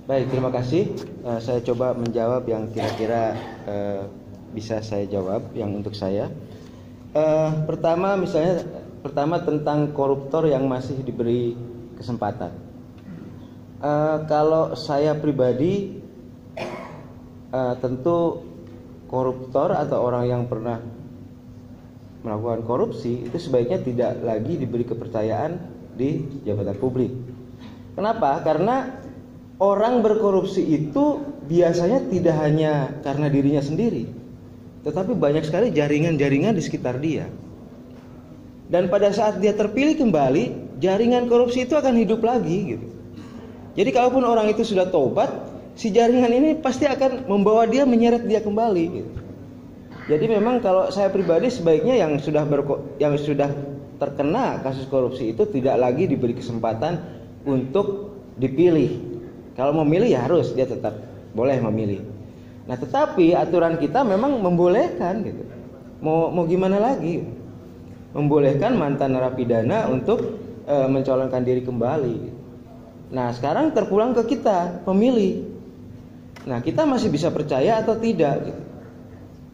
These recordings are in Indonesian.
Baik, terima kasih. Saya coba menjawab yang kira-kira bisa saya jawab yang untuk saya. Pertama tentang koruptor yang masih diberi kesempatan. Kalau saya pribadi, tentu koruptor atau orang yang pernah melakukan korupsi itu sebaiknya tidak lagi diberi kepercayaan di jabatan publik. Kenapa? Karena orang berkorupsi itu biasanya tidak hanya karena dirinya sendiri, tetapi banyak sekali jaringan-jaringan di sekitar dia. Dan pada saat dia terpilih kembali, jaringan korupsi itu akan hidup lagi gitu. Jadi kalaupun orang itu sudah tobat, si jaringan ini pasti akan membawa dia, menyeret dia kembali gitu. Jadi memang kalau saya pribadi sebaiknya yang sudah terkena kasus korupsi itu tidak lagi diberi kesempatan untuk dipilih. Kalau memilih ya harus dia tetap boleh memilih. Nah, tetapi aturan kita memang membolehkan gitu. Mau gimana lagi? Membolehkan mantan narapidana untuk mencalonkan diri kembali. Nah, sekarang terpulang ke kita, pemilih. Nah, kita masih bisa percaya atau tidak gitu.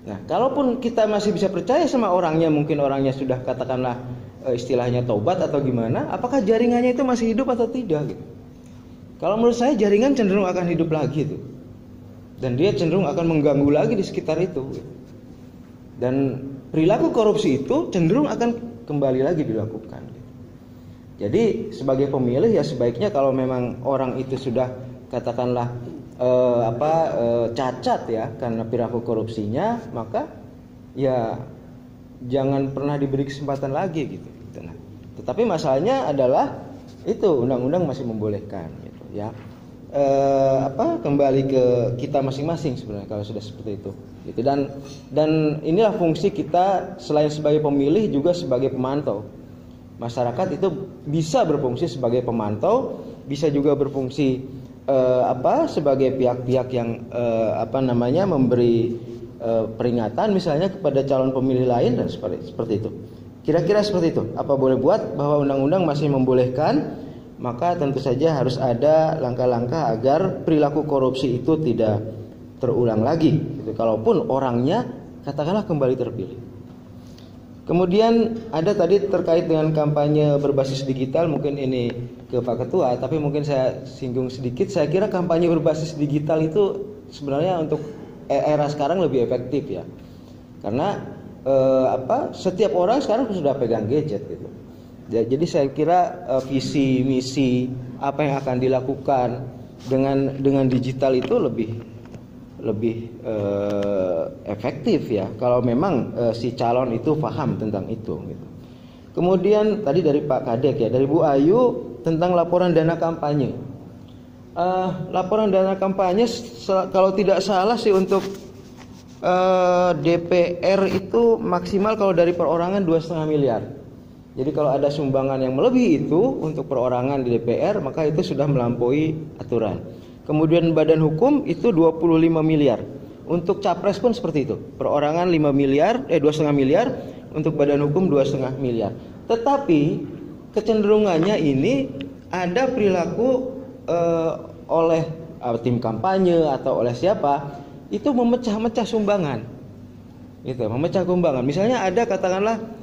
Nah, kalaupun kita masih bisa percaya sama orangnya, mungkin orangnya sudah katakanlah istilahnya tobat atau gimana, apakah jaringannya itu masih hidup atau tidak gitu. Kalau menurut saya jaringan cenderung akan hidup lagi tuh. Dan dia cenderung akan mengganggu lagi di sekitar itu. Dan perilaku korupsi itu cenderung akan kembali lagi dilakukan. Jadi sebagai pemilih ya sebaiknya kalau memang orang itu sudah katakanlah cacat ya karena perilaku korupsinya, maka ya jangan pernah diberi kesempatan lagi gitu. Nah, tetapi masalahnya adalah itu undang-undang masih membolehkan gitu ya. Kembali ke kita masing-masing sebenarnya kalau sudah seperti itu gitu. Dan inilah fungsi kita selain sebagai pemilih juga sebagai pemantau. Masyarakat itu bisa berfungsi sebagai pemantau, bisa juga berfungsi sebagai pihak-pihak yang memberi peringatan misalnya kepada calon pemilih lain dan seperti itu. Kira-kira seperti itu. Apa boleh buat bahwa undang-undang masih membolehkan, maka tentu saja harus ada langkah-langkah agar perilaku korupsi itu tidak terulang lagi. Gitu. Kalaupun orangnya katakanlah kembali terpilih. Kemudian ada tadi terkait dengan kampanye berbasis digital, mungkin ini ke Pak Ketua, tapi mungkin saya singgung sedikit. Saya kira kampanye berbasis digital itu sebenarnya untuk era sekarang lebih efektif ya, karena setiap orang sekarang sudah pegang gadget gitu. Jadi saya kira visi misi apa yang akan dilakukan dengan digital itu lebih efektif ya kalau memang si calon itu paham tentang itu gitu. Kemudian tadi dari Pak Kadek ya, dari Bu Ayu tentang laporan dana kampanye. Laporan dana kampanye kalau tidak salah sih untuk DPR itu maksimal kalau dari perorangan 2,5 miliar. Jadi kalau ada sumbangan yang melebihi itu untuk perorangan di DPR, maka itu sudah melampaui aturan. Kemudian badan hukum itu 25 miliar. Untuk capres pun seperti itu. Perorangan 2,5 miliar, untuk badan hukum 2,5 miliar. Tetapi kecenderungannya ini ada perilaku oleh tim kampanye atau oleh siapa itu memecah-mecah sumbangan. Gitu, memecah sumbangan. Misalnya ada katakanlah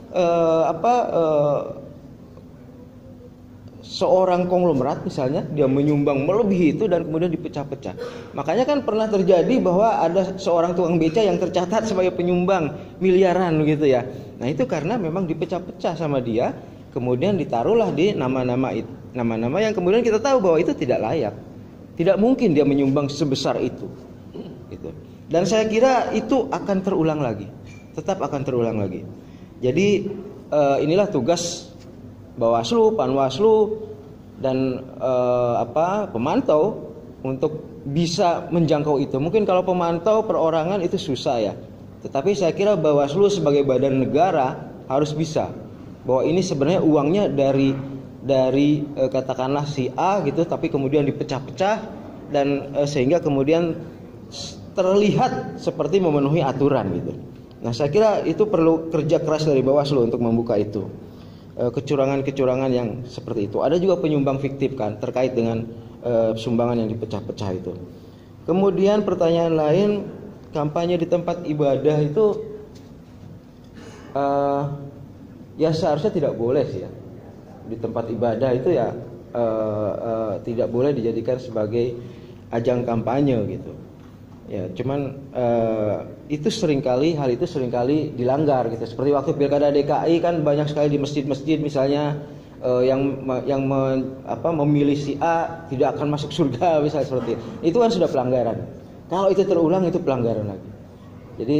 seorang konglomerat misalnya dia menyumbang melebihi itu dan kemudian dipecah-pecah. Makanya kan pernah terjadi bahwa ada seorang tukang beca yang tercatat sebagai penyumbang miliaran gitu ya. Nah itu karena memang dipecah-pecah sama dia, kemudian ditaruhlah di nama-nama yang kemudian kita tahu bahwa itu tidak layak. Tidak mungkin dia menyumbang sebesar itu. Gitu. Dan saya kira itu akan terulang lagi. Tetap akan terulang lagi. Jadi inilah tugas Bawaslu, Panwaslu dan pemantau untuk bisa menjangkau itu. Mungkin kalau pemantau perorangan itu susah ya. Tetapi saya kira Bawaslu sebagai badan negara harus bisa bahwa ini sebenarnya uangnya dari katakanlah si A gitu, tapi kemudian dipecah-pecah dan sehingga kemudian terlihat seperti memenuhi aturan gitu. Nah, saya kira itu perlu kerja keras dari Bawaslu untuk membuka itu. Kecurangan-kecurangan yang seperti itu. Ada juga penyumbang fiktif kan terkait dengan sumbangan yang dipecah-pecah itu. Kemudian pertanyaan lain, kampanye di tempat ibadah itu ya seharusnya tidak boleh sih ya. Di tempat ibadah itu ya tidak boleh dijadikan sebagai ajang kampanye gitu. Ya, cuman itu hal itu seringkali dilanggar gitu. Seperti waktu Pilkada DKI kan banyak sekali di masjid-masjid misalnya memilih si A tidak akan masuk surga misalnya seperti itu kan sudah pelanggaran. Kalau itu terulang itu pelanggaran lagi. Jadi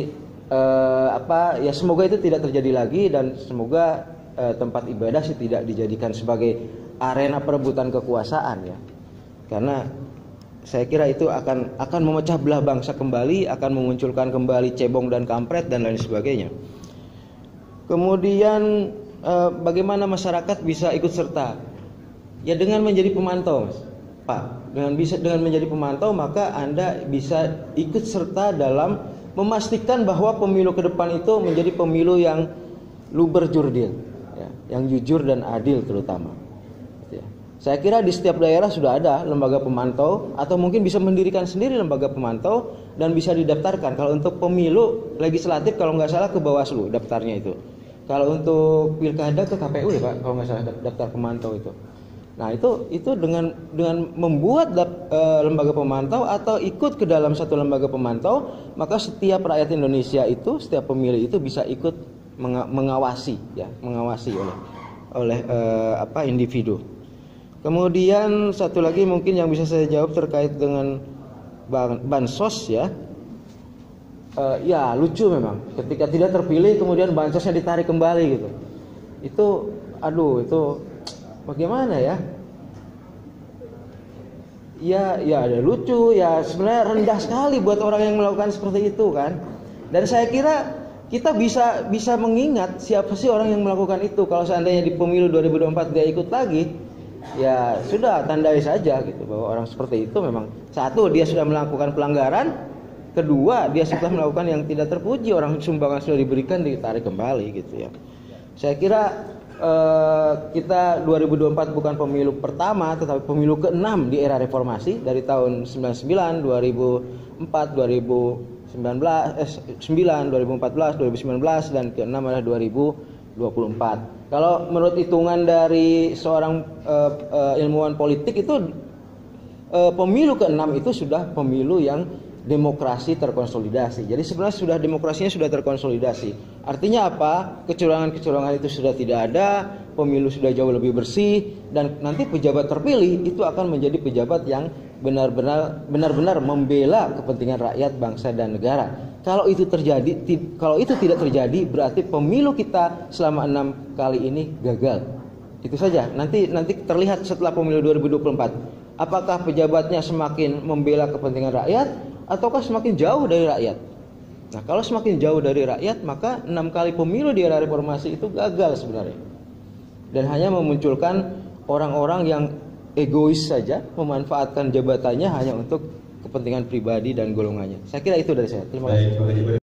ya semoga itu tidak terjadi lagi dan semoga tempat ibadah sih tidak dijadikan sebagai arena perebutan kekuasaan ya. Karena saya kira itu akan memecah belah bangsa kembali, akan memunculkan kembali cebong dan kampret dan lain sebagainya. Kemudian bagaimana masyarakat bisa ikut serta? Ya dengan menjadi pemantau, Mas. Pak, dengan menjadi pemantau maka Anda bisa ikut serta dalam memastikan bahwa pemilu ke depan itu menjadi pemilu yang luber jurdil, ya, yang jujur dan adil terutama. Ya. Saya kira di setiap daerah sudah ada lembaga pemantau atau mungkin bisa mendirikan sendiri lembaga pemantau dan bisa didaftarkan. Kalau untuk pemilu legislatif kalau nggak salah ke Bawaslu daftarnya itu. Kalau untuk pilkada ke KPU ya Pak, kalau nggak salah daftar pemantau itu. Nah itu dengan membuat lembaga pemantau atau ikut ke dalam satu lembaga pemantau, maka setiap rakyat Indonesia itu, setiap pemilih itu bisa ikut mengawasi oleh individu. Kemudian satu lagi mungkin yang bisa saya jawab terkait dengan bansos ya. Ya lucu memang ketika tidak terpilih kemudian bansosnya ditarik kembali gitu. Itu bagaimana ya? Ya ada lucu ya, sebenarnya rendah sekali buat orang yang melakukan seperti itu kan. Dan saya kira kita bisa mengingat siapa sih orang yang melakukan itu. Kalau seandainya di pemilu 2024 dia ikut lagi, ya sudah tandai saja gitu bahwa orang seperti itu memang satu dia sudah melakukan pelanggaran, kedua dia sudah melakukan yang tidak terpuji, orang sumbangan sudah diberikan ditarik kembali gitu ya. Saya kira kita 2024 bukan pemilu pertama tetapi pemilu ke-6 di era reformasi dari tahun 99, 2004, 2014, 2019 dan ke-6 adalah 2024. Kalau menurut hitungan dari seorang ilmuwan politik itu pemilu ke-6 itu sudah pemilu yang demokrasi terkonsolidasi. Jadi sebenarnya demokrasinya sudah terkonsolidasi. Artinya apa? Kecurangan-kecurangan itu sudah tidak ada, pemilu sudah jauh lebih bersih dan nanti pejabat terpilih itu akan menjadi pejabat yang benar-benar membela kepentingan rakyat, bangsa dan negara. Kalau itu tidak terjadi berarti pemilu kita selama 6 kali ini gagal. Itu saja. Nanti terlihat setelah pemilu 2024. Apakah pejabatnya semakin membela kepentingan rakyat ataukah semakin jauh dari rakyat? Nah, kalau semakin jauh dari rakyat, maka 6 kali pemilu di era reformasi itu gagal sebenarnya. Dan hanya memunculkan orang-orang yang egois saja, memanfaatkan jabatannya hanya untuk kepentingan pribadi dan golongannya. Saya kira itu dari saya. Terima kasih.